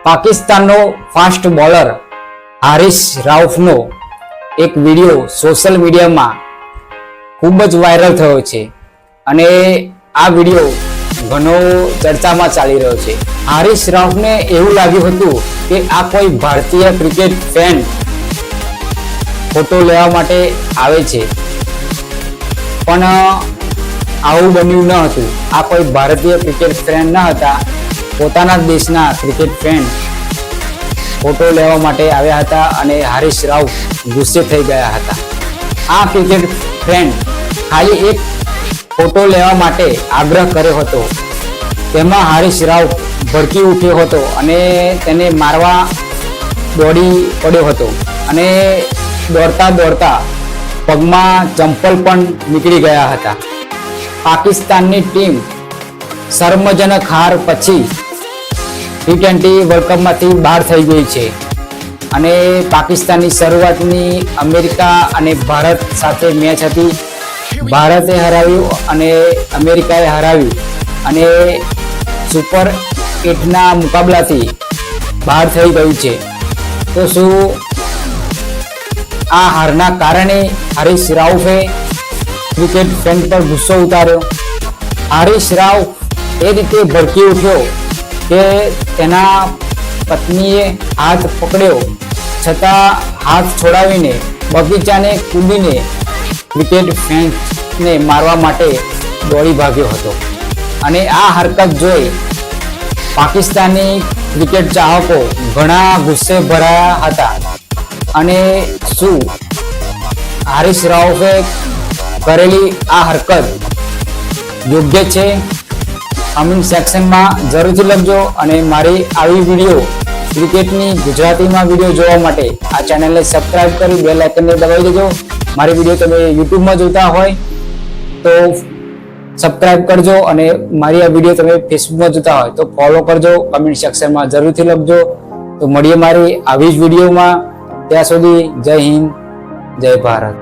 પાકિસ્તાનનો fast bowler હારિસ રાઉફનો એક video social મીડિયામાં ખૂબ જ વાયરલ થયો છે અને આ વિડીયો ઘણો ચર્ચામાં ચાલી રહ્યો છે. હારિસ રાઉફને એવું લાગ્યું હતું કે આ કોઈ ભારતીય ક્રિકેટ ફેન ફોટો લેવા માટે આવે છે, પણ આવું બન્યું ન હતું. આ કોઈ ભારતીય ક્રિકેટ ફેન ન હતા, પોતાના દેશના ક્રિકેટ ફેન ફોટો લેવા માટે આવ્યા હતા અને હારિસ રાઉફ ગુસ્સે થઈ ગયા હતા. આ ક્રિકેટ ફેન ખાલી એક ફોટો લેવા માટે આગ્રહ કર્યો હતો. તેમાં હારિસ રાઉફ ભડકી ઉઠ્યો હતો અને તેને મારવા દોડી પડ્યો હતો અને દોડતા દોડતા પગમાં ચંપલ પણ નીકળી ગયા હતા. પાકિસ્તાનની ટીમ શર્મજનક હાર પછી T20 વર્લ્ડ કપમાંથી બહાર થઈ ગઈ છે અને પાકિસ્તાનની શરૂઆતની અમેરિકા અને ભારત સાથે મેચ હતી. ભારતે હરાવ્યું અને અમેરિકાએ હરાવ્યું અને સુપર 8ના મુકાબલાથી બહાર થઈ ગયું છે. તો શું આ હારના કારણે હારિસ રાઉફે ક્રિકેટ ફેન પર ગુસ્સો ઉતાર્યો? હારિસ રાઉફ એ રીતે ભડકી ઉઠ્યો કે તેના પત્નીએ હાથ પકડ્યો, છતાં હાથ છોડાવીને બગીચાને કૂદીને ક્રિકેટ ફેન્સને મારવા માટે દોડી ભાગ્યો હતો. અને આ હરકત જોઈ પાકિસ્તાની ક્રિકેટ ચાહકો ઘણા ગુસ્સે ભરાયા હતા. અને શું હારિસ રાઉફે કરેલી આ હરકત યોગ્ય છે? કમેન્ટ સેક્શનમાં જરૂરથી લખજો અને મારી આવી વિડીયો ક્રિકેટની ગુજરાતીમાં વિડીયો જોવા માટે આ ચેનલને સબસ્ક્રાઇબ કરી બેલ આઇકનને દબાવી દેજો. મારી વિડીયો તમે યુટ્યુબમાં જોતા હોય તો સબસ્ક્રાઇબ કરજો અને મારી આ વિડીયો તમે ફેસબુકમાં જોતા હોય તો ફોલો કરજો. કમેન્ટ સેક્શનમાં જરૂરથી લખજો. તો મળીએ મારી આવી જ વિડીયોમાં. ત્યાં સુધી જય હિન્દ, જય ભારત.